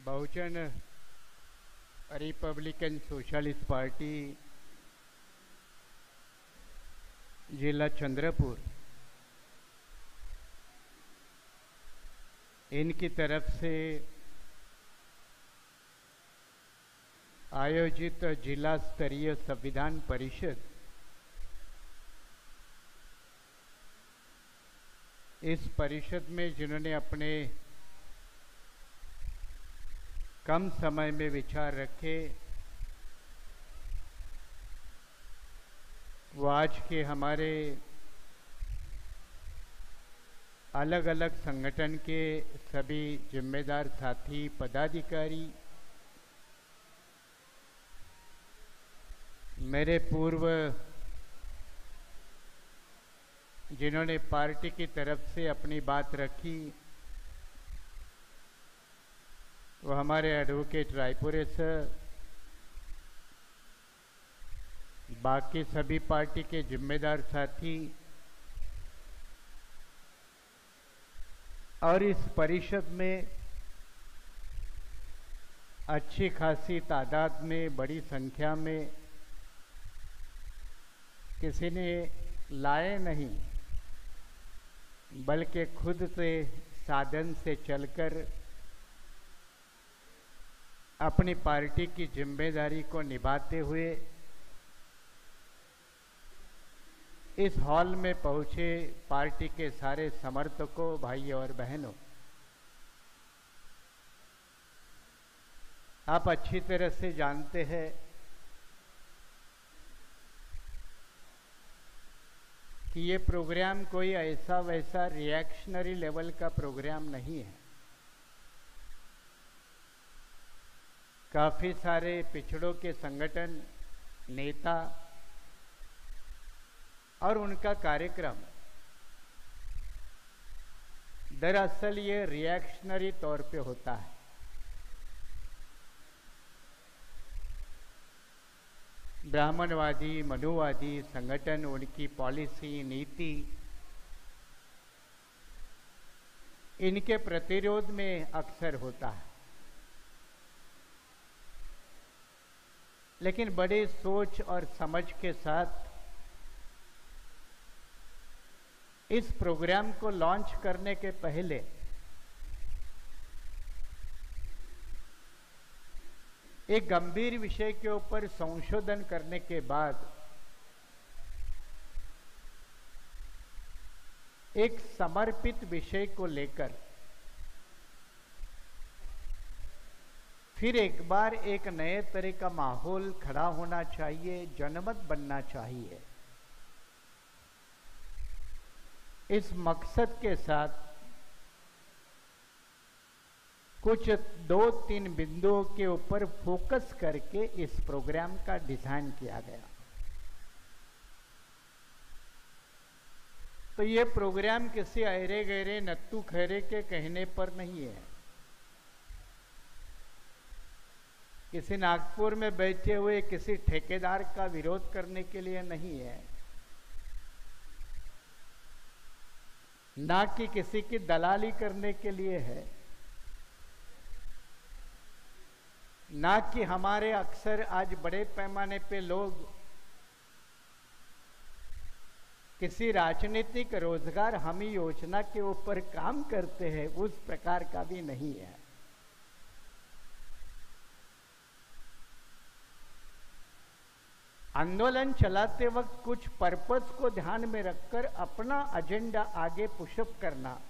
बहुजन Republican socialist party जिला चंद्रपुर इनकी तरफ से आयोजित जिला स्तरीय संविधान परिषद इस परिषद में जिन्होंने अपने कम समय में विचार रखे वो आज के हमारे अलग अलग संगठन के सभी जिम्मेदार साथी पदाधिकारी, मेरे पूर्व जिन्होंने पार्टी की तरफ से अपनी बात रखी वो हमारे एडवोकेट रायपुरे सर, बाकी सभी पार्टी के जिम्मेदार साथी और इस परिषद में अच्छी खासी तादाद में बड़ी संख्या में किसी ने लाए नहीं बल्कि खुद से साधन से चलकर अपनी पार्टी की जिम्मेदारी को निभाते हुए इस हॉल में पहुंचे पार्टी के सारे समर्थकों, भाइयों और बहनों, आप अच्छी तरह से जानते हैं कि ये प्रोग्राम कोई ऐसा वैसा रिएक्शनरी लेवल का प्रोग्राम नहीं है। काफी सारे पिछड़ों के संगठन, नेता और उनका कार्यक्रम दरअसल ये रिएक्शनरी तौर पे होता है। ब्राह्मणवादी, मनुवादी संगठन, उनकी पॉलिसी, नीति, इनके प्रतिरोध में अक्सर होता है। लेकिन बड़े सोच और समझ के साथ इस प्रोग्राम को लॉन्च करने के पहले एक गंभीर विषय के ऊपर संशोधन करने के बाद एक समर्पित विषय को लेकर फिर एक बार एक नए तरह का माहौल खड़ा होना चाहिए, जनमत बनना चाहिए। इस मकसद के साथ कुछ 2-3 बिंदुओं के ऊपर फोकस करके इस प्रोग्राम का डिजाइन किया गया। तो ये प्रोग्राम किसी अरे गहरे नत्थू खैरे के कहने पर नहीं है, किसी नागपुर में बैठे हुए किसी ठेकेदार का विरोध करने के लिए नहीं है, ना कि किसी की दलाली करने के लिए है, ना कि हमारे अक्सर आज बड़े पैमाने पे लोग किसी राजनीतिक रोजगार हमी योजना के ऊपर काम करते हैं, उस प्रकार का भी नहीं है। आंदोलन चलाते वक्त कुछ पर्पस को ध्यान में रखकर अपना एजेंडा आगे पुशअप करना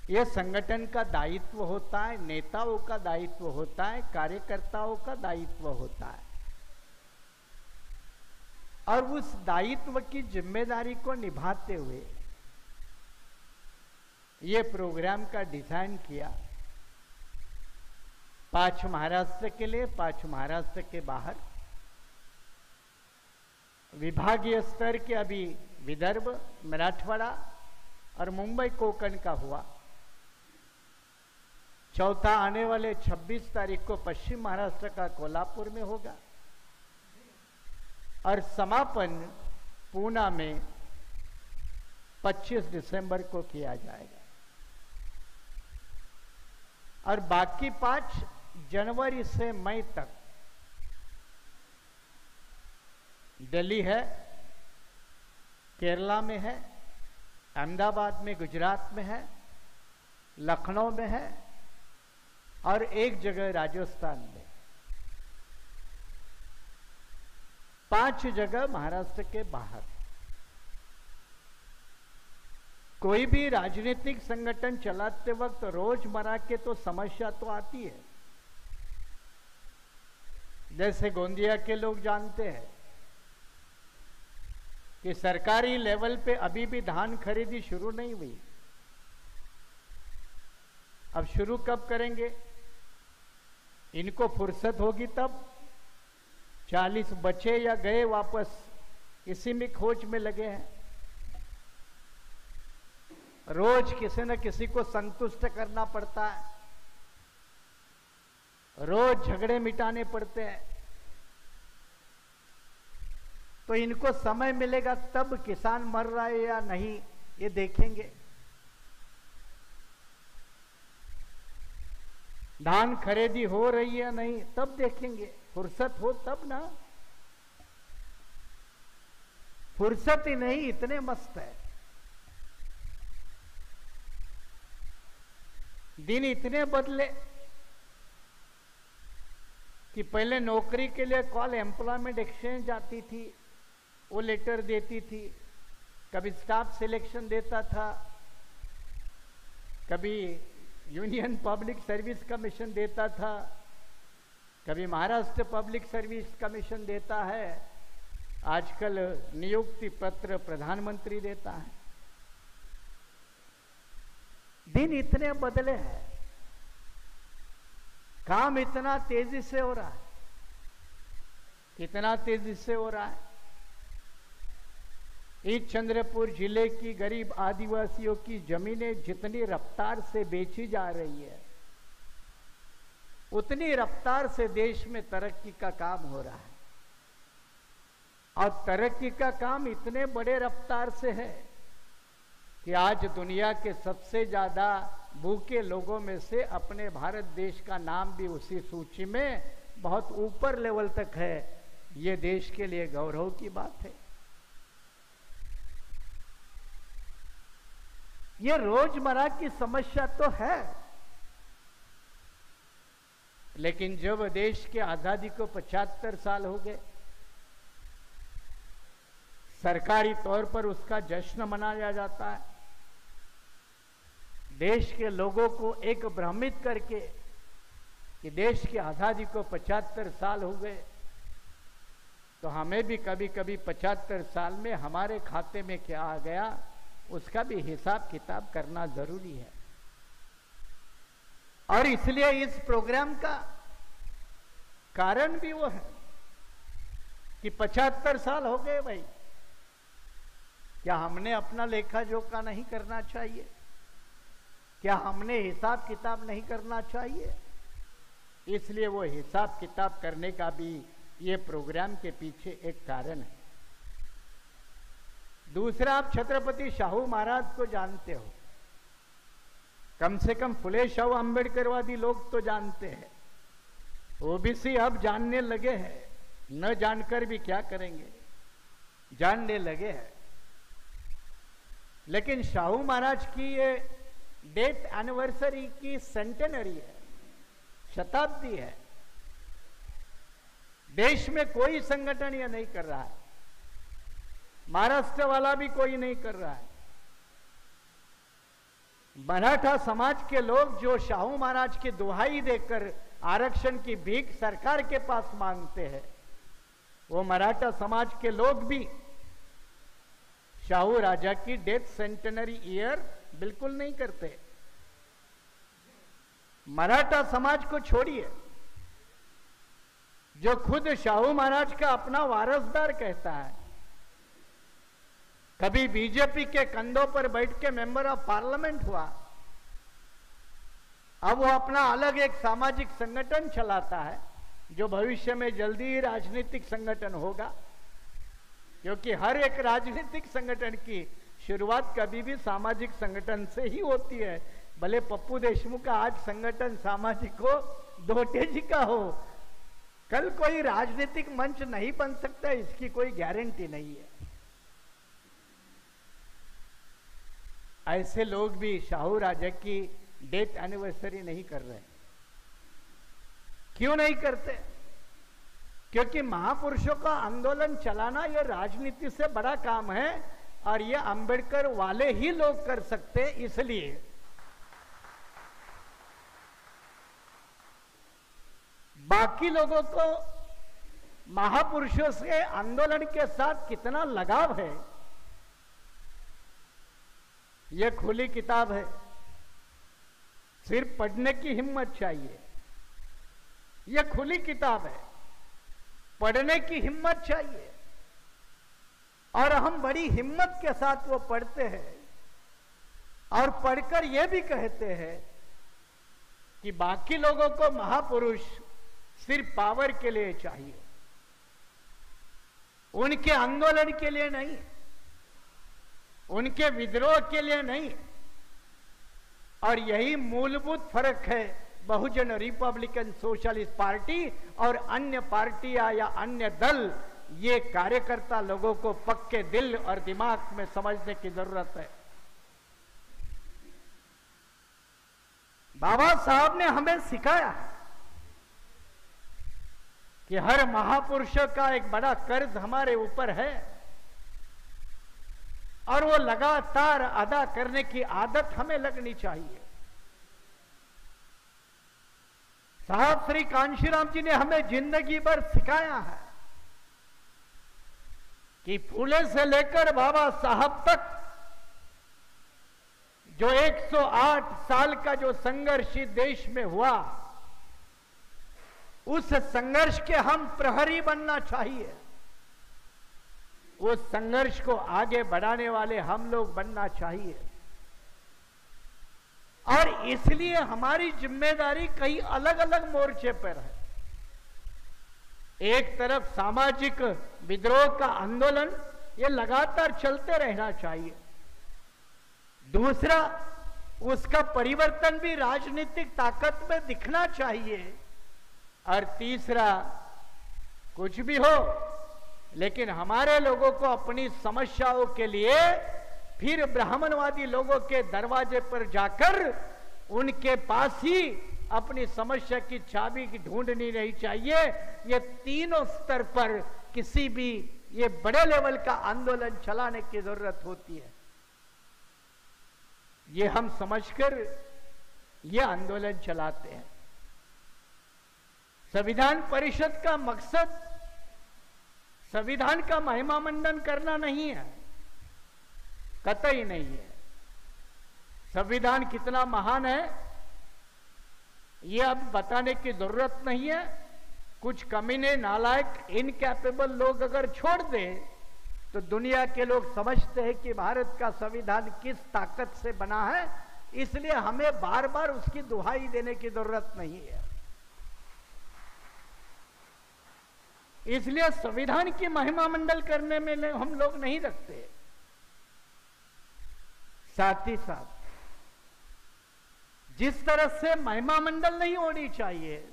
यह संगठन का दायित्व होता है, नेताओं का दायित्व होता है, कार्यकर्ताओं का दायित्व होता है। और उस दायित्व की जिम्मेदारी को निभाते हुए ये प्रोग्राम का डिजाइन किया। 5 महाराष्ट्र के लिए, 5 महाराष्ट्र के बाहर, विभागीय स्तर के अभी विदर्भ, मराठवाड़ा और मुंबई कोंकण का हुआ। चौथा आने वाले 26 तारीख को पश्चिम महाराष्ट्र का कोल्हापुर में होगा और समापन पूना में 25 दिसंबर को किया जाएगा। और बाकी 5 जनवरी से मई तक दिल्ली है, केरला में है, अहमदाबाद में, गुजरात में है, लखनऊ में है और एक जगह राजस्थान में। 5 जगह महाराष्ट्र के बाहर। कोई भी राजनीतिक संगठन चलाते वक्त रोजमर्रा के तो समस्या तो आती है। जैसे गोंदिया के लोग जानते हैं कि सरकारी लेवल पे अभी भी धान खरीदी शुरू नहीं हुई। अब शुरू कब करेंगे? इनको फुर्सत होगी तब। 40 बचे या गए वापस, इसी में खोज में लगे हैं। रोज किसी न किसी को संतुष्ट करना पड़ता है, रोज झगड़े मिटाने पड़ते हैं। तो इनको समय मिलेगा तब किसान मर रहा है या नहीं ये देखेंगे। धान खरीदी हो रही है या नहीं तब देखेंगे। फुर्सत हो तब ना। फुर्सत ही नहीं, इतने मस्त है, दिन इतने बदले कि पहले नौकरी के लिए कॉल एम्प्लॉयमेंट एक्सचेंज आती थी, वो लेटर देती थी, कभी स्टाफ सिलेक्शन देता था, कभी यूनियन पब्लिक सर्विस कमीशन देता था, कभी महाराष्ट्र पब्लिक सर्विस कमीशन देता है, आजकल नियुक्ति पत्र प्रधानमंत्री देता है। दिन इतने बदले हैं, काम इतना तेजी से हो रहा है, इतना तेजी से हो रहा है। इस चंद्रपुर जिले की गरीब आदिवासियों की जमीनें जितनी रफ्तार से बेची जा रही है, उतनी रफ्तार से देश में तरक्की का काम हो रहा है। और तरक्की का काम इतने बड़े रफ्तार से है कि आज दुनिया के सबसे ज्यादा भूखे लोगों में से अपने भारत देश का नाम भी उसी सूची में बहुत ऊपर लेवल तक है। ये देश के लिए गौरव की बात है। ये रोजमर्रा की समस्या तो है, लेकिन जब देश के आजादी को 75 साल हो गए, सरकारी तौर पर उसका जश्न मनाया जाता है, देश के लोगों को एक भ्रमित करके कि देश की आजादी को 75 साल हो गए, तो हमें भी कभी कभी 75 साल में हमारे खाते में क्या आ गया उसका भी हिसाब किताब करना जरूरी है। और इसलिए इस प्रोग्राम का कारण भी वो है कि 75 साल हो गए भाई, क्या हमने अपना लेखा जोखा नहीं करना चाहिए? क्या हमने हिसाब किताब नहीं करना चाहिए? इसलिए वो हिसाब किताब करने का भी ये प्रोग्राम के पीछे एक कारण है। दूसरा, आप छत्रपति शाहू महाराज को जानते हो, कम से कम फुले शाहू अम्बेडकरवादी लोग तो जानते हैं, ओबीसी अब जानने लगे हैं, न जानकर भी क्या करेंगे, जानने लगे हैं। लेकिन शाहू महाराज की ये डेथ एनिवर्सरी की सेंटेनरी है, शताब्दी है। देश में कोई संगठन यह नहीं कर रहा है, महाराष्ट्र वाला भी कोई नहीं कर रहा है। मराठा समाज के लोग जो शाहू महाराज की दुहाई देकर आरक्षण की भीख सरकार के पास मांगते हैं, वो मराठा समाज के लोग भी शाहू राजा की डेथ सेंटेनरी ईयर बिल्कुल नहीं करते। मराठा समाज को छोड़िए, जो खुद शाहू महाराज का अपना वारसदार कहता है, कभी बीजेपी के कंधों पर बैठ के मेंबर ऑफ पार्लियामेंट हुआ, अब वो अपना अलग एक सामाजिक संगठन चलाता है जो भविष्य में जल्दी ही राजनीतिक संगठन होगा, क्योंकि हर एक राजनीतिक संगठन की शुरुआत कभी भी सामाजिक संगठन से ही होती है। भले पप्पू देशमुख का आज संगठन सामाजिक हो, दोटे जी का हो, कल कोई राजनीतिक मंच नहीं बन सकता, इसकी कोई गारंटी नहीं है। ऐसे लोग भी शाहू राजा की डेथ एनिवर्सरी नहीं कर रहे। क्यों नहीं करते? क्योंकि महापुरुषों का आंदोलन चलाना यह राजनीति से बड़ा काम है और यह अंबेडकर वाले ही लोग कर सकते, इसलिए बाकी लोगों को महापुरुषों से आंदोलन के साथ कितना लगाव है, यह खुली किताब है। सिर्फ पढ़ने की हिम्मत चाहिए। यह खुली किताब है, पढ़ने की हिम्मत चाहिए। और हम बड़ी हिम्मत के साथ वो पढ़ते हैं और पढ़कर यह भी कहते हैं कि बाकी लोगों को महापुरुष सिर्फ पावर के लिए चाहिए, उनके आंदोलन के लिए नहीं, उनके विद्रोह के लिए नहीं। और यही मूलभूत फर्क है बहुजन रिपब्लिकन सोशलिस्ट पार्टी और अन्य पार्टियां या अन्य दल। ये कार्यकर्ता लोगों को पक्के दिल और दिमाग में समझने की जरूरत है। बाबा साहब ने हमें सिखाया कि हर महापुरुष का एक बड़ा कर्ज हमारे ऊपर है और वो लगातार अदा करने की आदत हमें लगनी चाहिए। साहब श्री कांशीराम जी ने हमें जिंदगी भर सिखाया है कि फूले से लेकर बाबा साहब तक जो 108 साल का जो संघर्ष देश में हुआ, उस संघर्ष के हम प्रहरी बनना चाहिए। उस संघर्ष को आगे बढ़ाने वाले हम लोग बनना चाहिए। और इसलिए हमारी जिम्मेदारी कई अलग अलग मोर्चे पर है। एक तरफ सामाजिक विद्रोह का आंदोलन, ये लगातार चलते रहना चाहिए। दूसरा, उसका परिवर्तन भी राजनीतिक ताकत में दिखना चाहिए। और तीसरा, कुछ भी हो लेकिन हमारे लोगों को अपनी समस्याओं के लिए फिर ब्राह्मणवादी लोगों के दरवाजे पर जाकर उनके पास ही अपनी समस्या की चाबी की ढूंढनी नहीं चाहिए। ये तीनों स्तर पर किसी भी ये बड़े लेवल का आंदोलन चलाने की जरूरत होती है। ये हम समझकर ये आंदोलन चलाते हैं। संविधान परिषद का मकसद संविधान का महिमा मंडन करना नहीं है, कतई नहीं है। संविधान कितना महान है ये अब बताने की जरूरत नहीं है। कुछ कमीने, नालायक, इनकैपेबल लोग अगर छोड़ दे तो दुनिया के लोग समझते हैं कि भारत का संविधान किस ताकत से बना है। इसलिए हमें बार बार उसकी दुहाई देने की जरूरत नहीं है। इसलिए संविधान की महिमा मंडल करने में हम लोग नहीं रखते। साथ ही साथ जिस तरह से महिमा मंडल नहीं होनी चाहिए,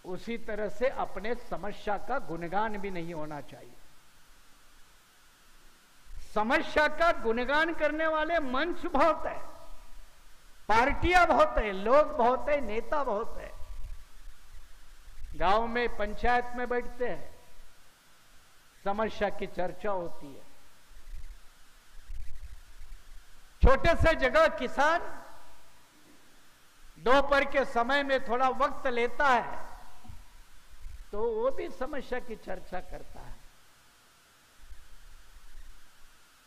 उसी तरह से अपने समस्या का गुणगान भी नहीं होना चाहिए। समस्या का गुणगान करने वाले मंच बहुत है, पार्टियां बहुत है, लोग बहुत है, नेता बहुत है। गांव में पंचायत में बैठते हैं, समस्या की चर्चा होती है। छोटे से जगह किसान दोपहर के समय में थोड़ा वक्त लेता है तो वो भी समस्या की चर्चा करता है।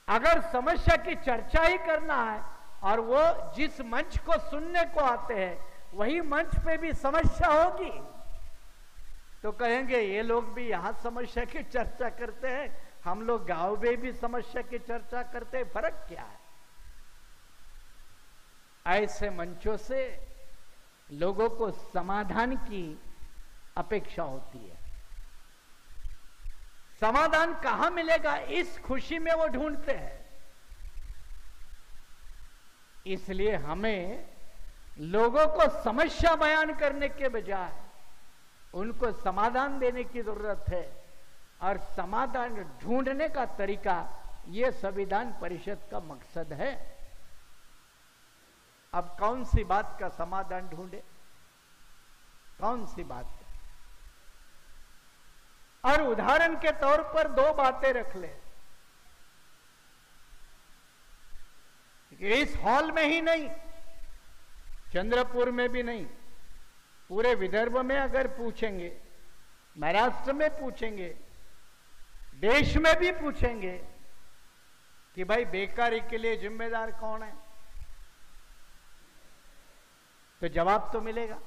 अगर समस्या की चर्चा ही करना है और वो जिस मंच को सुनने को आते हैं वही मंच पे भी समस्या होगी तो कहेंगे ये लोग भी यहां समस्या की चर्चा करते हैं, हम लोग गांव में भी समस्या की चर्चा करते हैं, फर्क क्या है? ऐसे मंचों से लोगों को समाधान की अपेक्षा होती है। समाधान कहां मिलेगा, इस खुशी में वो ढूंढते हैं। इसलिए हमें लोगों को समस्या बयान करने के बजाय उनको समाधान देने की जरूरत है, और समाधान ढूंढने का तरीका यह संविधान परिषद का मकसद है। अब कौन सी बात का समाधान ढूंढे, कौन सी बात का? और उदाहरण के तौर पर दो बातें रख ले। इस हॉल में ही नहीं, चंद्रपुर में भी नहीं, पूरे विदर्भ में अगर पूछेंगे, महाराष्ट्र में पूछेंगे, देश में भी पूछेंगे कि भाई बेकारी के लिए जिम्मेदार कौन है, तो जवाब तो मिलेगा।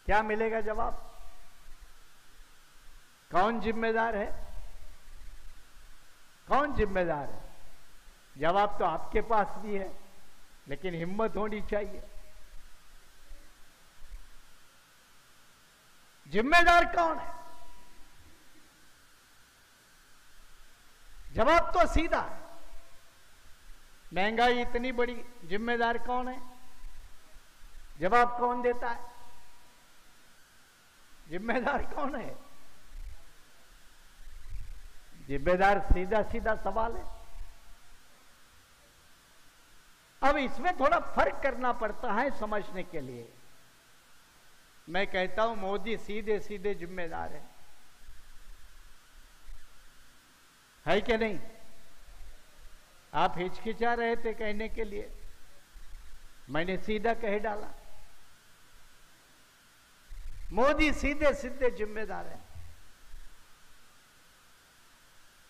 क्या मिलेगा जवाब? कौन जिम्मेदार है? कौन जिम्मेदार है? जवाब तो आपके पास भी है, लेकिन हिम्मत होनी चाहिए। जिम्मेदार कौन है? जवाब तो सीधा है, महंगाई इतनी बड़ी, जिम्मेदार कौन है? जवाब कौन देता है? जिम्मेदार कौन है? जिम्मेदार सीधा सीधा सवाल है। अब इसमें थोड़ा फर्क करना पड़ता है समझने के लिए। मैं कहता हूं मोदी सीधे सीधे जिम्मेदार है कि नहीं? आप हिचकिचा रहे थे कहने के लिए, मैंने सीधा कह डाला, मोदी सीधे सीधे जिम्मेदार है।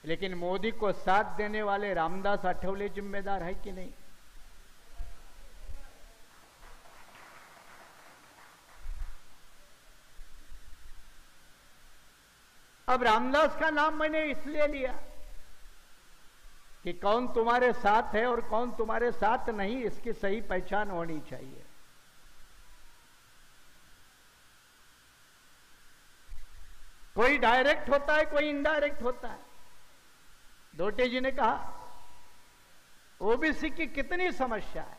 लेकिन मोदी को साथ देने वाले रामदास आठवले जिम्मेदार है कि नहीं? अब रामदास का नाम मैंने इसलिए लिया कि कौन तुम्हारे साथ है और कौन तुम्हारे साथ नहीं, इसकी सही पहचान होनी चाहिए। कोई डायरेक्ट होता है, कोई इनडायरेक्ट होता है। दोटे जी ने कहा ओबीसी की कितनी समस्या है,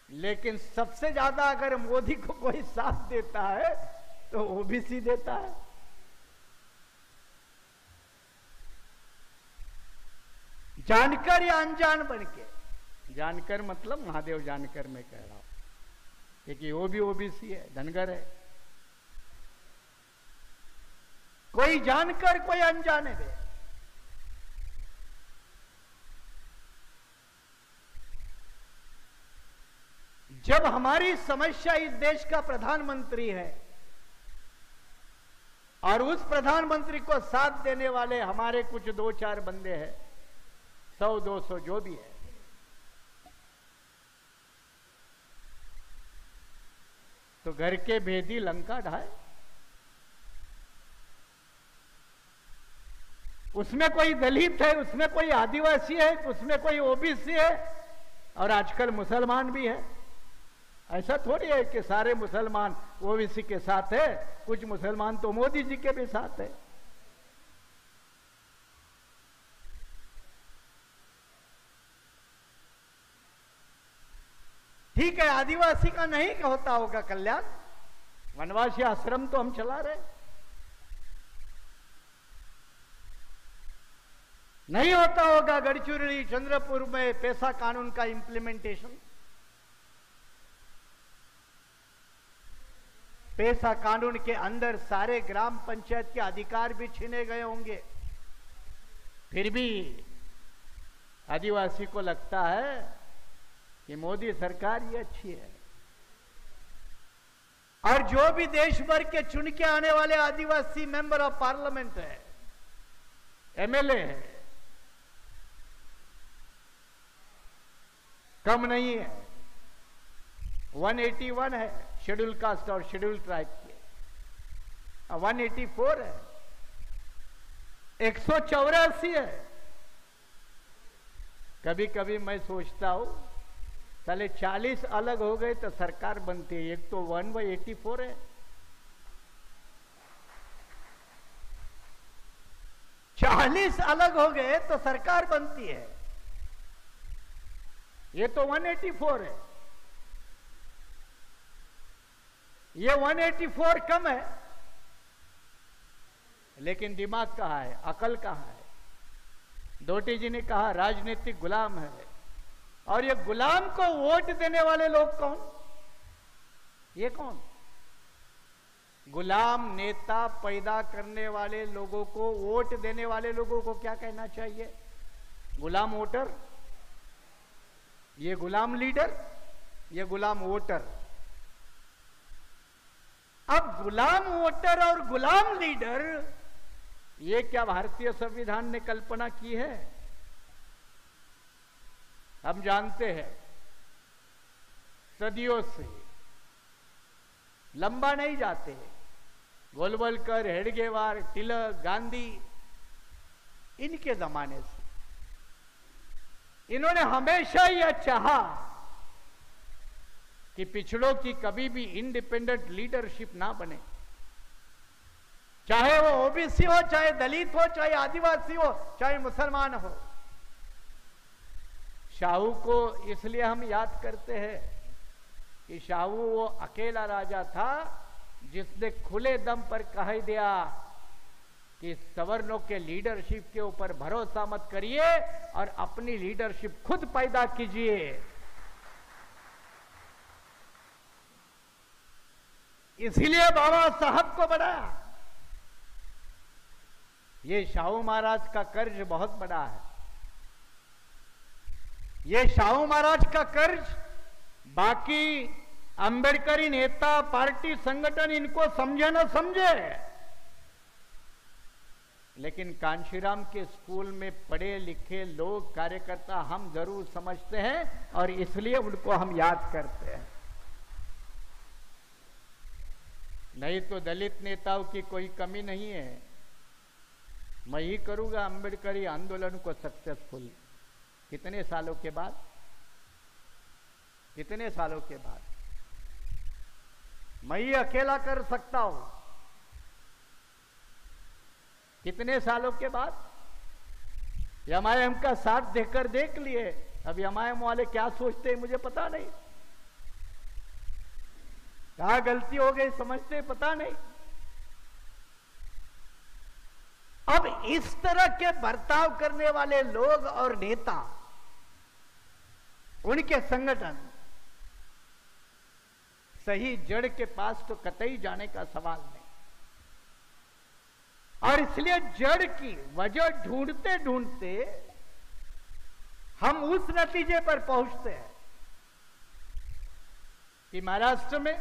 लेकिन सबसे ज्यादा अगर मोदी को कोई साथ देता है तो ओबीसी देता है। जानकर या अनजान बनके, जानकर मतलब महादेव जानकर मैं कह रहा हूं, क्योंकि वो भी ओबीसी है, धनगर है। कोई जानकर कोई अनजाने दे, जब हमारी समस्या इस देश का प्रधानमंत्री है और उस प्रधानमंत्री को साथ देने वाले हमारे कुछ दो चार बंदे हैं, 100-200 जो भी है, तो घर के भेदी लंका ढाए। उसमें कोई दलित है, उसमें कोई आदिवासी है, उसमें कोई ओबीसी है, और आजकल मुसलमान भी है। ऐसा थोड़ी है कि सारे मुसलमान ओबीसी के साथ है, कुछ मुसलमान तो मोदी जी के भी साथ है। ठीक है, आदिवासी का नहीं होता होगा कल्याण, वनवासी आश्रम तो हम चला रहे, नहीं होता होगा गढ़चिरौली चंद्रपुर में पैसा कानून का इंप्लीमेंटेशन, पैसा कानून के अंदर सारे ग्राम पंचायत के अधिकार भी छीने गए होंगे, फिर भी आदिवासी को लगता है कि मोदी सरकार ये अच्छी है। और जो भी देश भर के चुन के आने वाले आदिवासी मेंबर ऑफ पार्लियामेंट है, एमएलए है, कम नहीं है, 181 है शेड्यूल कास्ट और शेड्यूल ट्राइब के, 184 है, 184 है। कभी कभी मैं सोचता हूं साले 40 अलग हो गए तो सरकार बनती है, एक तो 1/84 है। 40 अलग हो गए तो सरकार बनती है, ये तो 184 है, ये 184 कम है, लेकिन दिमाग कहां है, अकल कहां है? दोटी जी ने कहा राजनीतिक गुलाम है, और ये गुलाम को वोट देने वाले लोग कौन? ये कौन? गुलाम नेता पैदा करने वाले लोगों को, वोट देने वाले लोगों को क्या कहना चाहिए? गुलाम वोटर। ये गुलाम लीडर, ये गुलाम वोटर। अब गुलाम वोटर और गुलाम लीडर, ये क्या भारतीय संविधान ने कल्पना की है? हम जानते हैं सदियों से, लंबा नहीं जाते, गोलवलकर, हेडगेवार, तिलक, गांधी, इनके जमाने से इन्होंने हमेशा यह चाहा कि पिछड़ों की कभी भी इंडिपेंडेंट लीडरशिप ना बने, चाहे वो ओबीसी हो, चाहे दलित हो, चाहे आदिवासी हो, चाहे मुसलमान हो। शाहू को इसलिए हम याद करते हैं कि शाहू वो अकेला राजा था जिसने खुले दम पर कह दिया कि सवर्णों के लीडरशिप के ऊपर भरोसा मत करिए और अपनी लीडरशिप खुद पैदा कीजिए। इसीलिए बाबा साहब को बनाया। ये शाहू महाराज का कर्ज बहुत बड़ा है। ये शाहू महाराज का कर्ज बाकी अंबेडकरी नेता, पार्टी, संगठन इनको समझे ना समझे, लेकिन कांशीराम के स्कूल में पढ़े लिखे लोग, कार्यकर्ता हम जरूर समझते हैं और इसलिए उनको हम याद करते हैं। नहीं तो दलित नेताओं की कोई कमी नहीं है। मैं ही करूंगा अंबेडकरी आंदोलन को सक्सेसफुल। कितने सालों के बाद? कितने सालों के बाद? मैं ही अकेला कर सकता हूं। कितने सालों के बाद? एमआईएम का साथ देकर देख लिए। अब एमआईएम वाले क्या सोचते हैं मुझे पता नहीं, कहां गलती हो गई समझते पता नहीं। अब इस तरह के बर्ताव करने वाले लोग और नेता, उनके संगठन सही जड़ के पास तो कतई जाने का सवाल नहीं। और इसलिए जड़ की वजह ढूंढते ढूंढते हम उस नतीजे पर पहुंचते हैं कि महाराष्ट्र में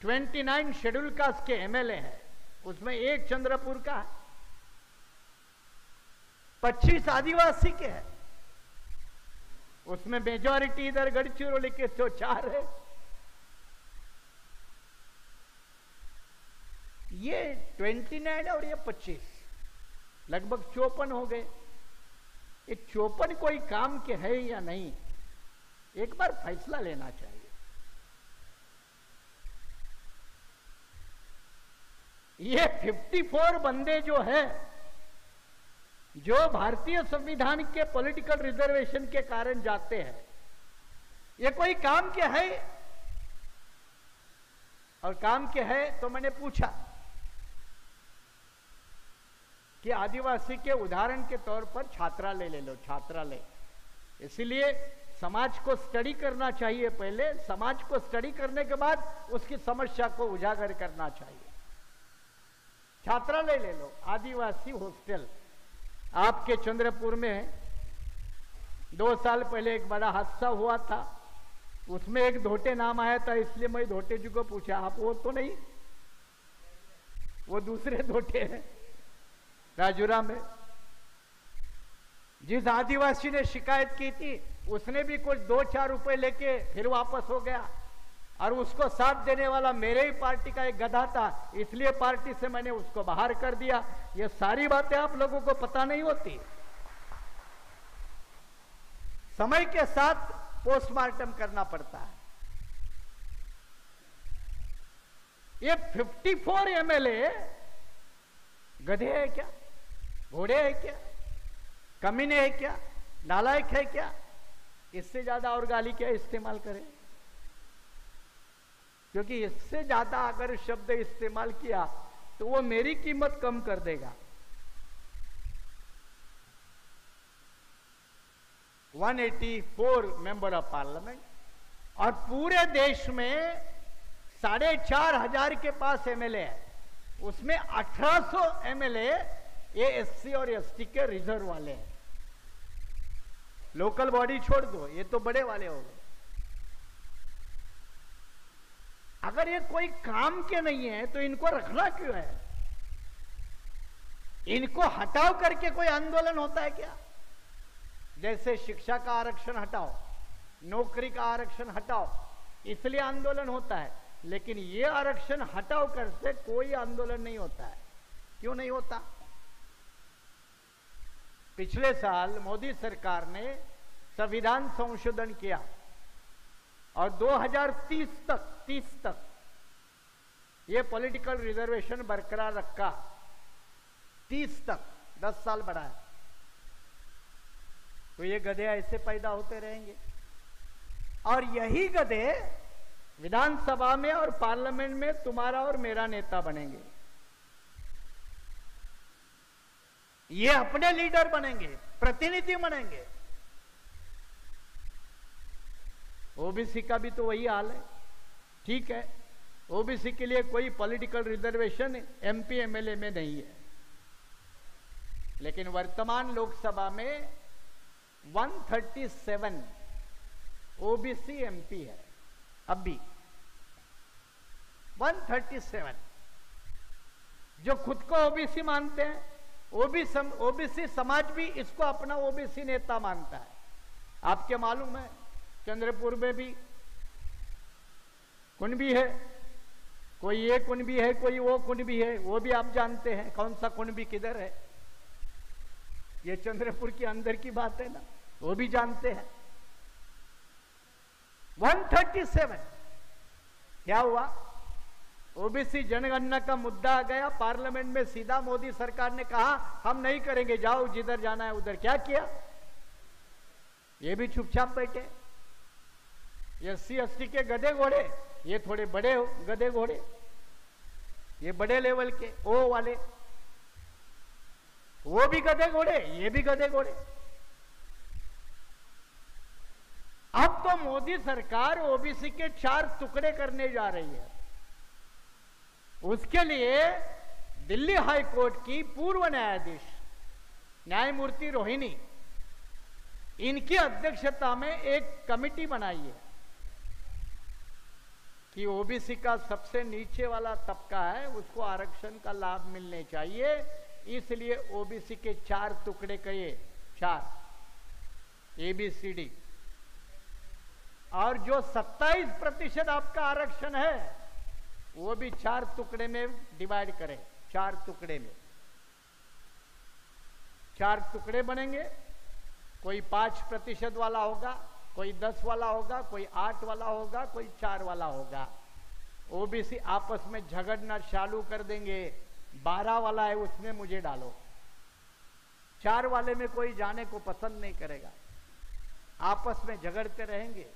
29 शेड्यूल कास्ट के एमएलए हैं, उसमें एक चंद्रपुर का है, 25 आदिवासी के हैं, उसमें मेजॉरिटी इधर गढ़चिरौली के तो 4 है। ये 29 और ये 25 लगभग 54 हो गए। ये 54 कोई काम के है या नहीं, एक बार फैसला लेना चाहिए। ये 54 बंदे जो है, जो भारतीय संविधान के पॉलिटिकल रिजर्वेशन के कारण जाते हैं, ये कोई काम के है? और काम के है तो मैंने पूछा कि आदिवासी के उदाहरण के तौर पर छात्रालय ले लो, छात्रालय। इसलिए समाज को स्टडी करना चाहिए पहले, समाज को स्टडी करने के बाद उसकी समस्या को उजागर करना चाहिए। छात्रालय ले लो, आदिवासी हॉस्टल। आपके चंद्रपुर में 2 साल पहले एक बड़ा हादसा हुआ था, उसमें एक धोटे नाम आया था, इसलिए मैं धोटे जी को पूछा, आप वो तो नहीं? वो दूसरे धोटे हैं राजुरा में। जिस आदिवासी ने शिकायत की थी उसने भी कुछ 2-4 रुपए लेके फिर वापस हो गया, और उसको साथ देने वाला मेरे ही पार्टी का एक गधा था, इसलिए पार्टी से मैंने उसको बाहर कर दिया। ये सारी बातें आप लोगों को पता नहीं होती। समय के साथ पोस्टमार्टम करना पड़ता है। ये 54 एमएलए गधे है क्या? घोड़े है क्या? कमीने है क्या? नालायक है क्या? इससे ज्यादा और गाली क्या इस्तेमाल करें? क्योंकि इससे ज्यादा अगर शब्द इस्तेमाल किया तो वो मेरी कीमत कम कर देगा। 184 मेंबर ऑफ पार्लियामेंट और पूरे देश में 4,500 के पास एमएलए है, उसमें 1800 एमएलए ये एससी और एसटी के रिजर्व वाले हैं। लोकल बॉडी छोड़ दो, ये तो बड़े वाले हो गए। अगर ये कोई काम के नहीं है तो इनको रखना क्यों है? इनको हटाओ करके कोई आंदोलन होता है क्या? जैसे शिक्षा का आरक्षण हटाओ, नौकरी का आरक्षण हटाओ, इसलिए आंदोलन होता है। लेकिन ये आरक्षण हटाओ करके कोई आंदोलन नहीं होता है। क्यों नहीं होता? पिछले साल मोदी सरकार ने संविधान संशोधन किया और 2030 तक ये पॉलिटिकल रिजर्वेशन बरकरार रखा। 30 तक 10 साल बढ़ाया। तो ये गधे ऐसे पैदा होते रहेंगे और यही गधे विधानसभा में और पार्लियामेंट में तुम्हारा और मेरा नेता बनेंगे। ये अपने लीडर बनेंगे, प्रतिनिधि बनेंगे। ओबीसी का भी तो वही हाल है। ठीक है, ओबीसी के लिए कोई पॉलिटिकल रिजर्वेशन एमपी एमएलए में नहीं है, लेकिन वर्तमान लोकसभा में 137 ओबीसी एमपी है। अब भी 137 जो खुद को ओबीसी मानते हैं, ओबीसी समाज भी इसको अपना ओबीसी नेता मानता है। आपके मालूम है चंद्रपुर में भी कुणबी है, कोई ये कुणबी है, कोई वो कुणबी है। वो भी आप जानते हैं कौन सा कुणबी किधर है। ये चंद्रपुर के अंदर की बात है ना, वो भी जानते हैं। 137 क्या हुआ? ओबीसी जनगणना का मुद्दा आ गया पार्लियामेंट में। सीधा मोदी सरकार ने कहा हम नहीं करेंगे, जाओ जिधर जाना है उधर। क्या किया? ये भी चुपचाप बैठे। एससी एसटी के गधे घोड़े, ये थोड़े बड़े हो गधे घोड़े, ये बड़े लेवल के ओ वाले, वो भी गधे घोड़े, ये भी गधे घोड़े। अब तो मोदी सरकार ओबीसी के 4 टुकड़े करने जा रही है। उसके लिए दिल्ली हाई कोर्ट की पूर्व न्यायाधीश न्यायमूर्ति रोहिणी, इनकी अध्यक्षता में एक कमेटी बनाई है कि ओबीसी का सबसे नीचे वाला तबका है उसको आरक्षण का लाभ मिलने चाहिए। इसलिए ओबीसी के 4 टुकड़े किए, 4 ABCD, और जो 27% आपका आरक्षण है वो भी 4 टुकड़े में डिवाइड करें। 4 टुकड़े में 4 टुकड़े बनेंगे। कोई 5% वाला होगा, कोई 10 वाला होगा, कोई 8 वाला होगा, कोई 4 वाला होगा। ओबीसी आपस में झगड़ना चालू कर देंगे। 12 वाला है उसमें मुझे डालो। 4 वाले में कोई जाने को पसंद नहीं करेगा, आपस में झगड़ते रहेंगे।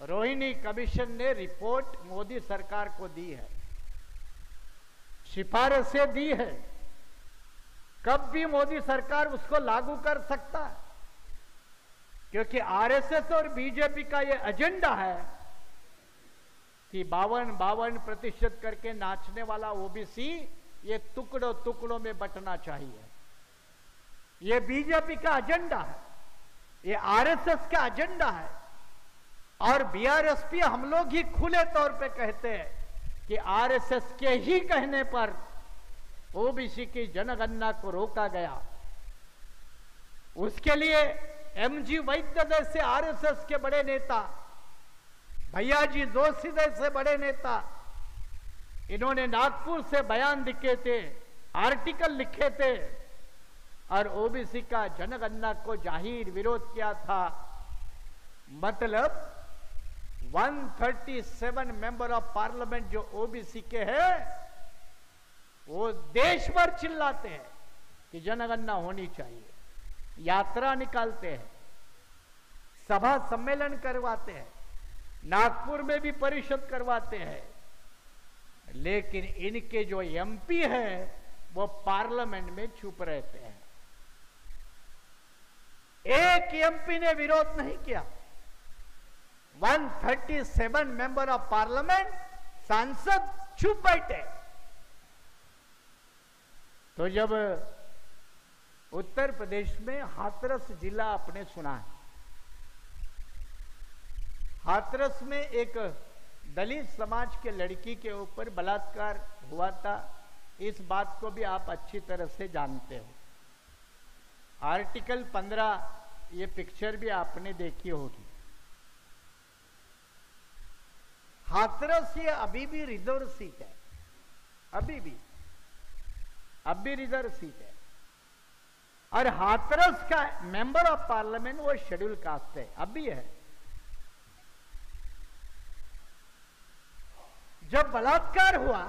रोहिणी कमीशन ने रिपोर्ट मोदी सरकार को दी है, सिफारिशें दी है। कब भी मोदी सरकार उसको लागू कर सकता है, क्योंकि आरएसएस और बीजेपी का यह एजेंडा है कि 52% करके नाचने वाला ओबीसी ये टुकड़ों टुकड़ों में बंटना चाहिए। ये बीजेपी का एजेंडा है, ये आरएसएस का एजेंडा है। और बीआरएसपी हम लोग ही खुले तौर पे कहते हैं कि आरएसएस के ही कहने पर ओबीसी की जनगणना को रोका गया। उसके लिए एमजी वैद्य जैसे आरएसएस के बड़े नेता, भैयाजी जोशी जैसे बड़े नेता, इन्होंने नागपुर से बयान लिखे थे, आर्टिकल लिखे थे और ओबीसी का जनगणना को जाहिर विरोध किया था। मतलब 137 मेंबर ऑफ पार्लियामेंट जो ओबीसी के हैं वो देश भर चिल्लाते हैं कि जनगणना होनी चाहिए, यात्रा निकालते हैं, सभा सम्मेलन करवाते हैं, नागपुर में भी परिषद करवाते हैं, लेकिन इनके जो एमपी हैं वो पार्लियामेंट में चुप रहते हैं। एक एमपी ने विरोध नहीं किया। 137 मेंबर ऑफ पार्लियामेंट, सांसद चुप बैठे। तो जब उत्तर प्रदेश में हाथरस जिला आपने सुना है, हाथरस में एक दलित समाज के लड़की के ऊपर बलात्कार हुआ था, इस बात को भी आप अच्छी तरह से जानते हो। आर्टिकल 15 ये पिक्चर भी आपने देखी होगी। हाथरस ये अभी भी रिजर्व सीट है, अभी रिजर्व सीट है। और हाथरस का मेंबर ऑफ पार्लियामेंट वो शेड्यूल कास्ट है, अभी है। जब बलात्कार हुआ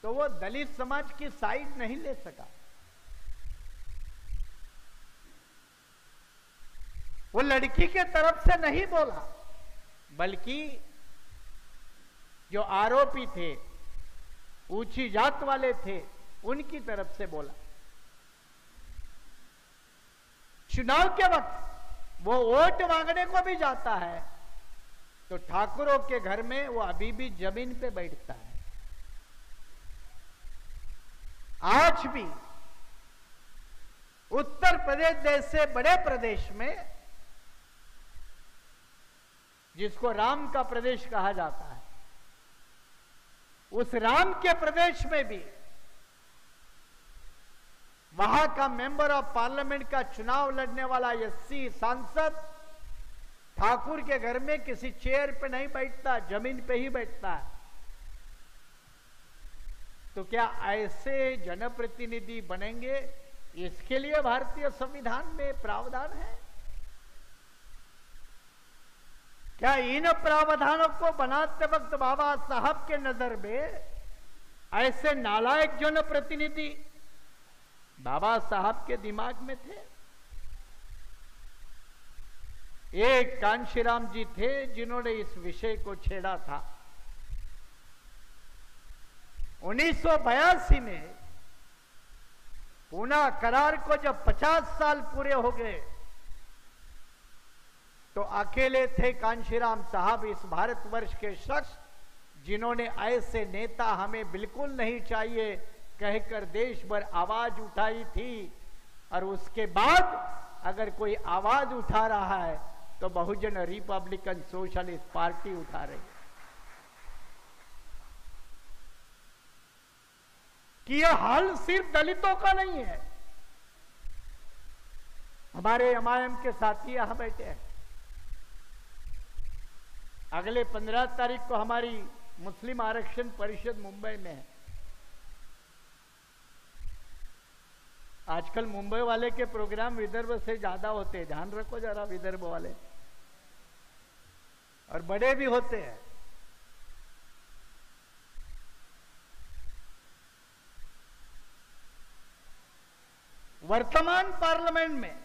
तो वो दलित समाज की साइड नहीं ले सका। वो लड़की के तरफ से नहीं बोला, बल्कि जो आरोपी थे, ऊंची जात वाले थे, उनकी तरफ से बोला। चुनाव के वक्त वो वोट मांगने को भी जाता है तो ठाकुरों के घर में वो अभी भी जमीन पे बैठता है। आज भी उत्तर प्रदेश जैसे बड़े प्रदेश में, जिसको राम का प्रदेश कहा जाता है, उस राम के प्रदेश में भी वहां का मेंबर ऑफ पार्लियामेंट का चुनाव लड़ने वाला एससी सांसद ठाकुर के घर में किसी चेयर पे नहीं बैठता, जमीन पे ही बैठता है। तो क्या ऐसे जनप्रतिनिधि बनेंगे? इसके लिए भारतीय संविधान में प्रावधान है। क्या इन प्रावधानों को बनाते वक्त बाबा साहब के नजर में ऐसे नालायक जनप्रतिनिधि बाबा साहब के दिमाग में थे? एक कांशीराम जी थे जिन्होंने इस विषय को छेड़ा था। 1982 में पूना करार को जब 50 साल पूरे हो गए तो अकेले थे कांशीराम साहब इस भारतवर्ष के शख्स जिन्होंने ऐसे नेता हमें बिल्कुल नहीं चाहिए कहकर देश भर आवाज उठाई थी। और उसके बाद अगर कोई आवाज उठा रहा है तो बहुजन रिपब्लिकन सोशलिस्ट पार्टी उठा रही है कि यह हाल सिर्फ दलितों का नहीं है। हमारे एमआईएम के साथी यहां बैठे हैं। अगले 15 तारीख को हमारी मुस्लिम आरक्षण परिषद मुंबई में है। आजकल मुंबई वाले के प्रोग्राम विदर्भ से ज्यादा होते हैं, ध्यान रखो जरा विदर्भ वाले, और बड़े भी होते हैं। वर्तमान पार्लियामेंट में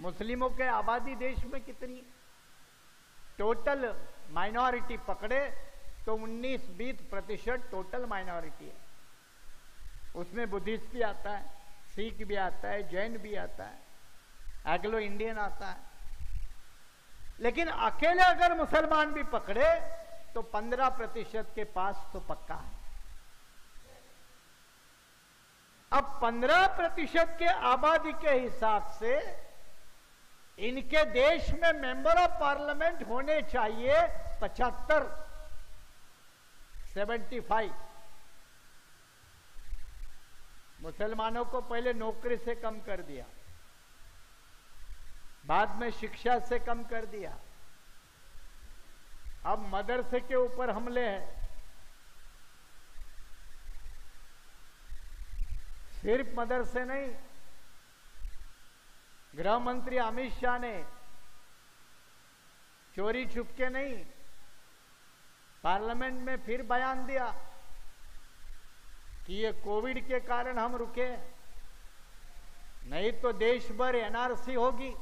मुस्लिमों के आबादी देश में कितनी? टोटल माइनॉरिटी पकड़े तो 19-20% टोटल माइनॉरिटी है। उसमें बुद्धिस्ट भी आता है, सिख भी आता है, जैन भी आता है, एग्लो इंडियन आता है। लेकिन अकेले अगर मुसलमान भी पकड़े तो 15% के पास तो पक्का है। अब 15% के आबादी के हिसाब से इनके देश में मेंबर ऑफ पार्लियामेंट होने चाहिए 75। मुसलमानों को पहले नौकरी से कम कर दिया, बाद में शिक्षा से कम कर दिया, अब मदरसे के ऊपर हमले हैं। सिर्फ मदरसे नहीं, गृह मंत्री अमित शाह ने चोरी छुपके नहीं पार्लियामेंट में फिर बयान दिया कि ये कोविड के कारण हम रुके, नहीं तो देश भर एनआरसी होगी।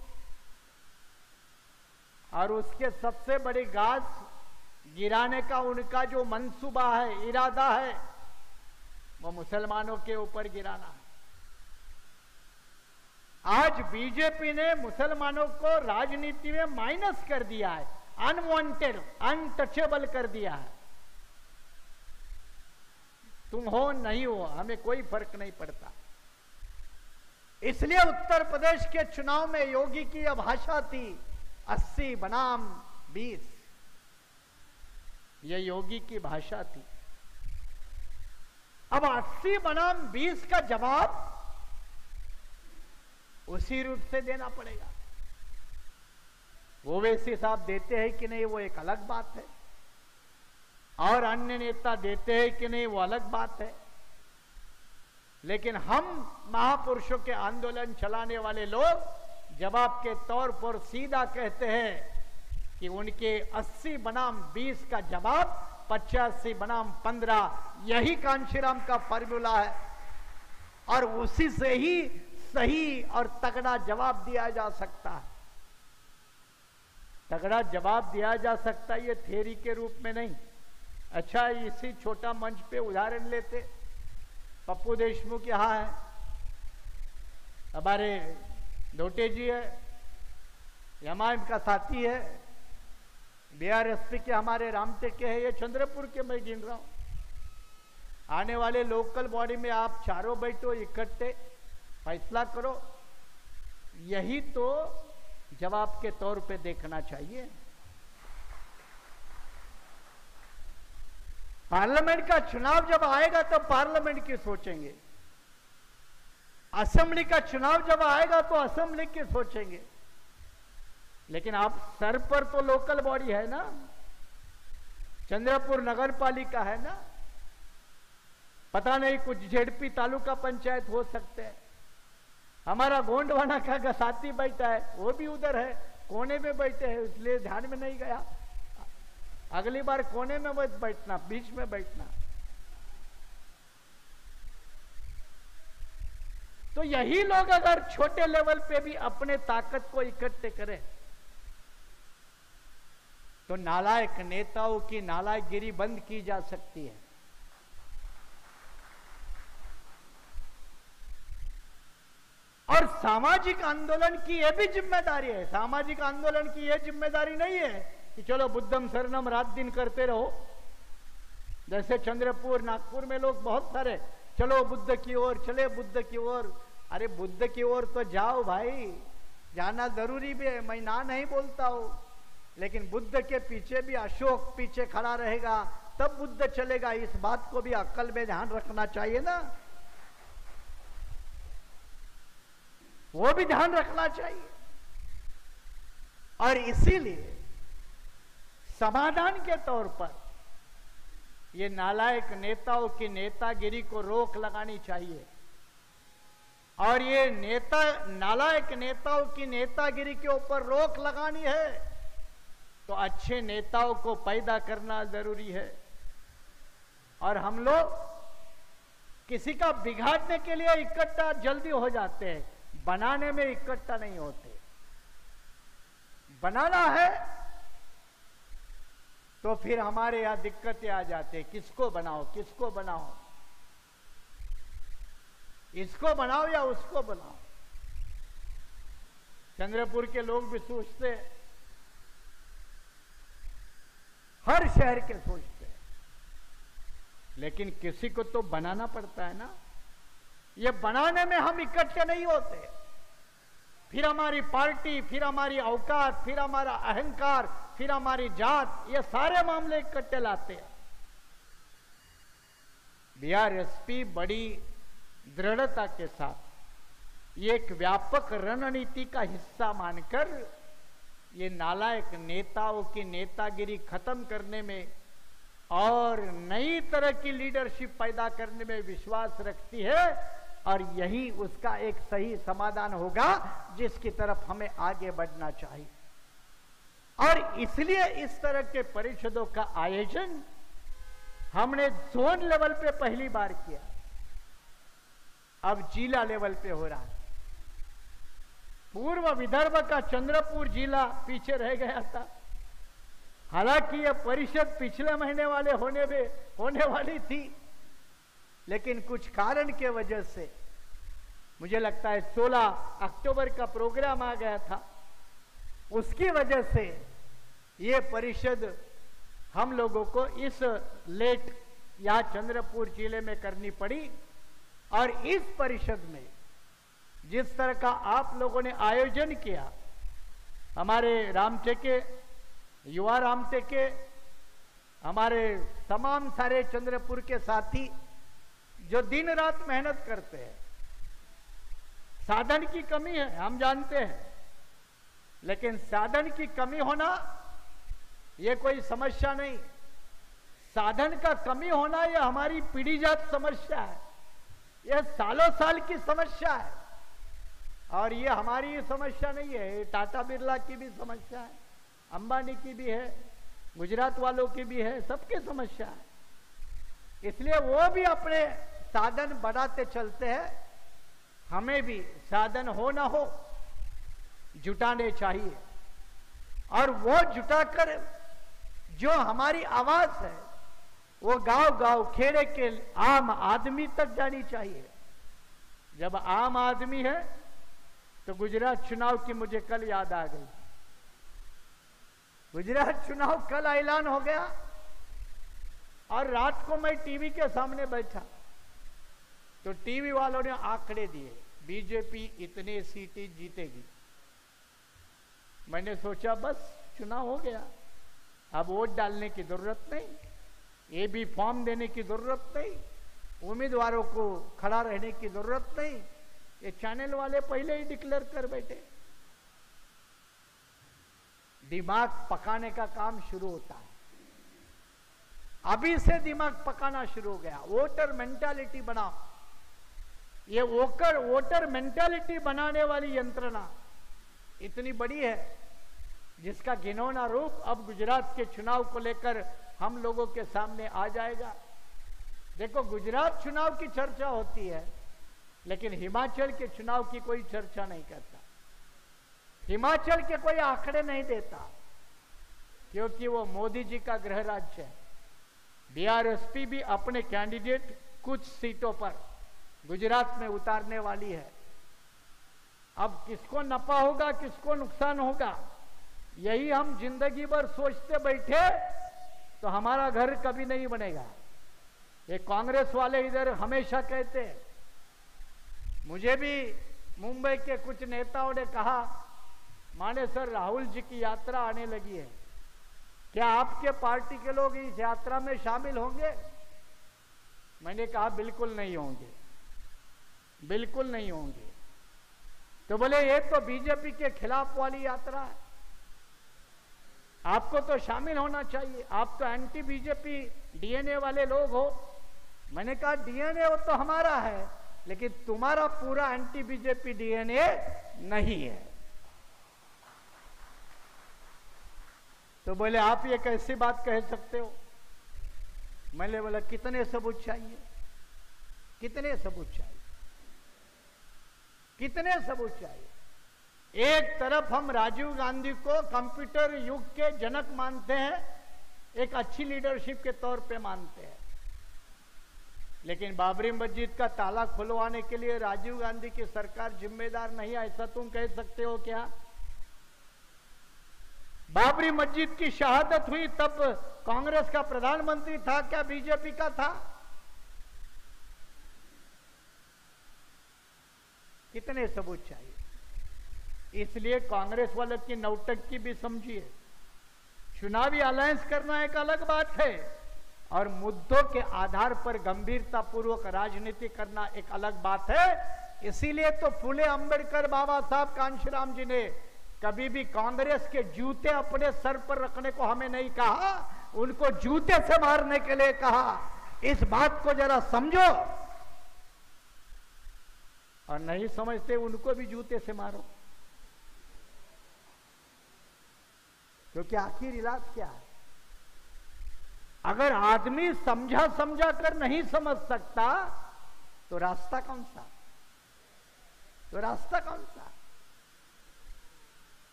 और उसके सबसे बड़ी गाज गिराने का उनका जो मंसूबा है, इरादा है, वो मुसलमानों के ऊपर गिराना है। आज बीजेपी ने मुसलमानों को राजनीति में माइनस कर दिया है, अनवांटेड, अनटचेबल कर दिया है। तुम हो नहीं हो, हमें कोई फर्क नहीं पड़ता। इसलिए उत्तर प्रदेश के चुनाव में योगी की यह भाषा थी, 80 बनाम 20। यह योगी की भाषा थी। अब 80 बनाम 20 का जवाब उसी रूप से देना पड़ेगा। ओवैसी साहब देते हैं कि नहीं वो एक अलग बात है, और अन्य नेता देते हैं कि नहीं वो अलग बात है। लेकिन हम महापुरुषों के आंदोलन चलाने वाले लोग जवाब के तौर पर सीधा कहते हैं कि उनके 80 बनाम 20 का जवाब 85 बनाम 15, यही कांशीराम का फॉर्मूला है, और उसी से ही सही और तगड़ा जवाब दिया जा सकता है। तगड़ा जवाब दिया जा सकता है, ये थ्योरी के रूप में नहीं। अच्छा, इसी छोटा मंच पे उदाहरण लेते, पप्पू देशमुख यहां है, हमारे धोटे जी है, एमआईएम का साथी है, बीआरएसपी के हमारे रामटेके है, ये चंद्रपुर के मैं गिन रहा हूं। आने वाले लोकल बॉडी में आप चारों बैठो, इकट्ठे फैसला करो। यही तो जवाब के तौर पे देखना चाहिए। पार्लियामेंट का चुनाव जब आएगा तो पार्लियामेंट की सोचेंगे, असेंबली का चुनाव जब आएगा तो असेंबली की सोचेंगे। लेकिन आप सर पर तो लोकल बॉडी है ना, चंद्रपुर नगर पालिका है ना, पता नहीं कुछ जेडपी तालुका पंचायत हो सकते हैं। हमारा गोंडवाना का साथी बैठा है, वो भी उधर है, कोने में बैठे हैं, इसलिए ध्यान में नहीं गया। अगली बार कोने में मत बैठना, बीच में बैठना। तो यही लोग अगर छोटे लेवल पे भी अपने ताकत को इकट्ठे करें तो नालायक नेताओं की नालायकगिरी बंद की जा सकती है। और सामाजिक आंदोलन की यह भी जिम्मेदारी है। सामाजिक आंदोलन की यह जिम्मेदारी नहीं है कि चलो बुद्धम शरणम रात दिन करते रहो, जैसे चंद्रपुर नागपुर में लोग बहुत सारे, चलो बुद्ध की ओर, चले बुद्ध की ओर। अरे बुद्ध की ओर तो जाओ भाई, जाना जरूरी भी है, मैं ना नहीं बोलता हूं, लेकिन बुद्ध के पीछे भी अशोक पीछे खड़ा रहेगा तब बुद्ध चलेगा। इस बात को भी अक्ल में ध्यान रखना चाहिए ना, वो भी ध्यान रखना चाहिए। और इसीलिए समाधान के तौर पर ये नालायक नेताओं की नेतागिरी को रोक लगानी चाहिए। और ये नालायक नेताओं की नेतागिरी के ऊपर रोक लगानी है तो अच्छे नेताओं को पैदा करना जरूरी है। और हम लोग किसी का बिगाड़ने के लिए इकट्ठा जल्दी हो जाते हैं, बनाने में इकट्ठा नहीं होते। बनाना है तो फिर हमारे यहां दिक्कतें आ जाते हैं, किसको बनाओ, किसको बनाओ, इसको बनाओ या उसको बनाओ। चंद्रपुर के लोग भी सोचते हैं, हर शहर के सोचते हैं, लेकिन किसी को तो बनाना पड़ता है ना। ये बनाने में हम इकट्ठे नहीं होते, फिर हमारी पार्टी, फिर हमारी औकात, फिर हमारा अहंकार, फिर हमारी जात, ये सारे मामले इकट्ठे लाते हैं। बीआरएसपी बड़ी दृढ़ता के साथ ये एक व्यापक रणनीति का हिस्सा मानकर ये नालायक नेताओं की नेतागिरी खत्म करने में और नई तरह की लीडरशिप पैदा करने में विश्वास रखती है। और यही उसका एक सही समाधान होगा जिसकी तरफ हमें आगे बढ़ना चाहिए। और इसलिए इस तरह के परिषदों का आयोजन हमने जोन लेवल पे पहली बार किया, अब जिला लेवल पे हो रहा है। पूर्व विदर्भ का चंद्रपुर जिला पीछे रह गया था। हालांकि यह परिषद पिछले महीने होने वाली थी, लेकिन कुछ कारण के वजह से मुझे लगता है 16 अक्टूबर का प्रोग्राम आ गया था, उसकी वजह से ये परिषद हम लोगों को इस लेट या चंद्रपुर जिले में करनी पड़ी। और इस परिषद में जिस तरह का आप लोगों ने आयोजन किया, हमारे रामटेके, युवा रामटेके, हमारे तमाम सारे चंद्रपुर के साथी जो दिन रात मेहनत करते हैं, साधन की कमी है हम जानते हैं, लेकिन साधन की कमी होना ये कोई समस्या नहीं। साधन का कमी होना यह हमारी पीढ़ीजात समस्या है, यह सालों साल की समस्या है। और ये हमारी समस्या नहीं है, ये टाटा बिरला की भी समस्या है, अंबानी की भी है, गुजरात वालों की भी है, सबकी समस्या है। इसलिए वो भी अपने साधन बढ़ाते चलते हैं, हमें भी साधन हो ना हो जुटाने चाहिए। और वो जुटाकर जो हमारी आवाज है वो गांव गांव खेड़े के आम आदमी तक जानी चाहिए। जब आम आदमी है तो गुजरात चुनाव की मुझे कल याद आ गई। गुजरात चुनाव कल ऐलान हो गया और रात को मैं टीवी के सामने बैठा तो टीवी वालों ने आंकड़े दिए, बीजेपी इतने सीटें जीतेगी। मैंने सोचा बस चुनाव हो गया, अब वोट डालने की जरूरत नहीं, ये भी फॉर्म देने की जरूरत नहीं, उम्मीदवारों को खड़ा रहने की जरूरत नहीं, ये चैनल वाले पहले ही डिक्लेयर कर बैठे। दिमाग पकाने का काम शुरू होता है, अभी से दिमाग पकाना शुरू हो गया। वोटर मेंटालिटी बनाओ, ये वोटर मेंटालिटी बनाने वाली यंत्रणा इतनी बड़ी है जिसका घिनौना रूप अब गुजरात के चुनाव को लेकर हम लोगों के सामने आ जाएगा। देखो, गुजरात चुनाव की चर्चा होती है लेकिन हिमाचल के चुनाव की कोई चर्चा नहीं करता, हिमाचल के कोई आंकड़े नहीं देता, क्योंकि वो मोदी जी का गृह राज्य है। बीआरएसपी भी अपने कैंडिडेट कुछ सीटों पर गुजरात में उतारने वाली है। अब किसको नफा होगा, किसको नुकसान होगा, यही हम जिंदगी भर सोचते बैठे तो हमारा घर कभी नहीं बनेगा। ये कांग्रेस वाले इधर हमेशा कहते हैं, मुझे भी मुंबई के कुछ नेताओं ने कहा, माने सर राहुल जी की यात्रा आने लगी है, क्या आपके पार्टी के लोग इस यात्रा में शामिल होंगे? मैंने कहा बिल्कुल नहीं होंगे, बिल्कुल नहीं होंगे। तो बोले ये तो बीजेपी के खिलाफ वाली यात्रा है, आपको तो शामिल होना चाहिए, आप तो एंटी बीजेपी डीएनए वाले लोग हो। मैंने कहा डीएनए वो तो हमारा है, लेकिन तुम्हारा पूरा एंटी बीजेपी डीएनए नहीं है। तो बोले आप ये कैसी बात कह सकते हो? मैंने बोला कितने सबूत चाहिए, कितने सबूत चाहिए, कितने सबूत चाहिए? एक तरफ हम राजीव गांधी को कंप्यूटर युग के जनक मानते हैं, एक अच्छी लीडरशिप के तौर पे मानते हैं, लेकिन बाबरी मस्जिद का ताला खुलवाने के लिए राजीव गांधी की सरकार जिम्मेदार नहीं, ऐसा तुम कह सकते हो क्या? बाबरी मस्जिद की शहादत हुई तब कांग्रेस का प्रधानमंत्री था क्या बीजेपी का था? कितने सबूत चाहिए? इसलिए कांग्रेस वालों की नौटंकी भी समझिए। चुनावी अलायंस करना एक अलग बात है और मुद्दों के आधार पर गंभीरता पूर्वक राजनीति करना एक अलग बात है। इसीलिए तो फूले अंबेडकर बाबा साहब कांशीराम जी ने कभी भी कांग्रेस के जूते अपने सर पर रखने को हमें नहीं कहा, उनको जूते से मारने के लिए कहा। इस बात को जरा समझो, और नहीं समझते उनको भी जूते से मारो, क्योंकि आखिर इलाज क्या है? अगर आदमी समझा समझा कर नहीं समझ सकता तो रास्ता कौन सा? तो रास्ता कौन सा?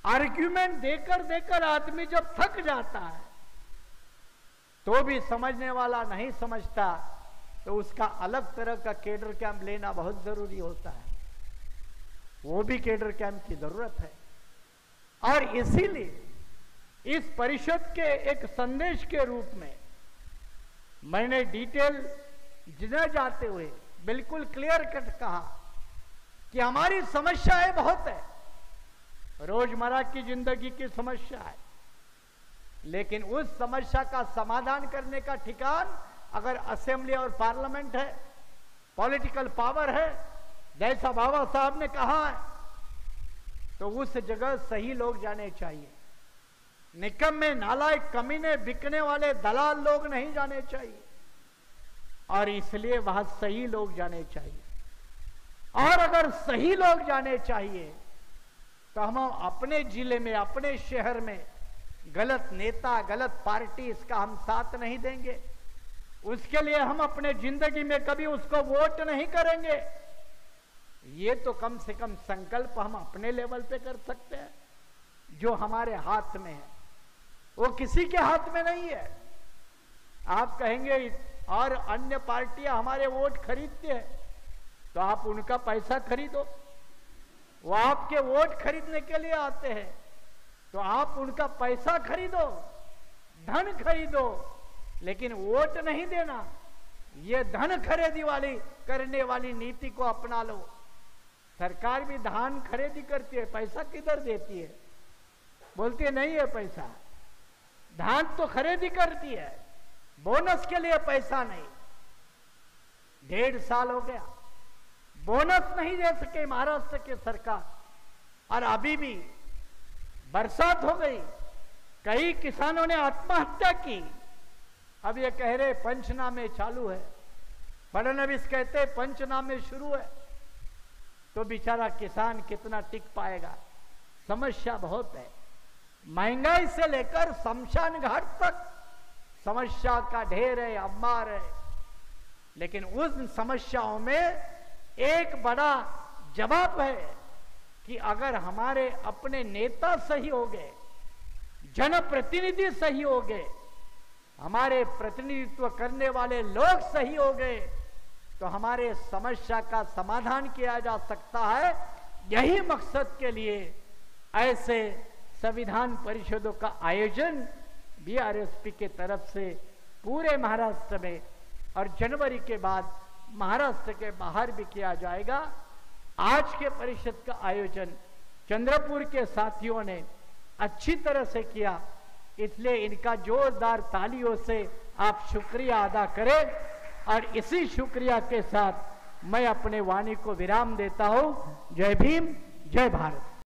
आर्ग्यूमेंट देकर देकर आदमी जब थक जाता है तो भी समझने वाला नहीं समझता, तो उसका अलग तरह का केडर कैंप लेना बहुत जरूरी होता है। वो भी केडर कैंप की जरूरत है। और इसीलिए इस परिषद के एक संदेश के रूप में मैंने डिटेल न जाते हुए बिल्कुल क्लियर कट कहा कि हमारी समस्याएं बहुत है, रोजमर्रा की जिंदगी की समस्या है, लेकिन उस समस्या का समाधान करने का ठिकान अगर असेंबली और पार्लियामेंट है, पॉलिटिकल पावर है, जैसा बाबा साहब ने कहा है, तो उस जगह सही लोग जाने चाहिए। निकम्मे, नालायक, कमीने, बिकने वाले दलाल लोग नहीं जाने चाहिए, और इसलिए वहां सही लोग जाने चाहिए। और अगर सही लोग जाने चाहिए तो हम अपने जिले में, अपने शहर में गलत नेता, गलत पार्टी, इसका हम साथ नहीं देंगे। उसके लिए हम अपने जिंदगी में कभी उसको वोट नहीं करेंगे। ये तो कम से कम संकल्प हम अपने लेवल पे कर सकते हैं, जो हमारे हाथ में है, वो किसी के हाथ में नहीं है। आप कहेंगे और अन्य पार्टियां हमारे वोट खरीदती है, तो आप उनका पैसा खरीदो। वो आपके वोट खरीदने के लिए आते हैं, तो आप उनका पैसा खरीदो, धन खरीदो, लेकिन वोट नहीं देना। ये धन खरीदी वाली करने वाली नीति को अपना लो। सरकार भी धान खरीदी करती है, पैसा किधर देती है? बोलती है नहीं है पैसा। धान तो खरीदी करती है, बोनस के लिए पैसा नहीं। 1.5 साल हो गया, बोनस नहीं दे सके महाराष्ट्र के सरकार, और अभी भी बरसात हो गई, कई किसानों ने आत्महत्या की। अब ये कह रहे पंचनामे चालू है, फडणवीस कहते पंचनामे शुरू है, तो बेचारा किसान कितना टिक पाएगा? समस्या बहुत है। महंगाई से लेकर शमशान घाट तक समस्या का ढेर है, अंबार है। लेकिन उन समस्याओं में एक बड़ा जवाब है कि अगर हमारे अपने नेता सही हो गए, जनप्रतिनिधि सही हो गए, हमारे प्रतिनिधित्व करने वाले लोग सही हो गए, तो हमारे समस्या का समाधान किया जा सकता है। यही मकसद के लिए ऐसे संविधान परिषदों का आयोजन बीआरएसपी के तरफ से पूरे महाराष्ट्र में और जनवरी के बाद महाराष्ट्र के बाहर भी किया जाएगा। आज के परिषद का आयोजन चंद्रपुर के साथियों ने अच्छी तरह से किया, इसलिए इनका जोरदार तालियों से आप शुक्रिया अदा करें। और इसी शुक्रिया के साथ मैं अपने वाणी को विराम देता हूं। जय भीम, जय भारत।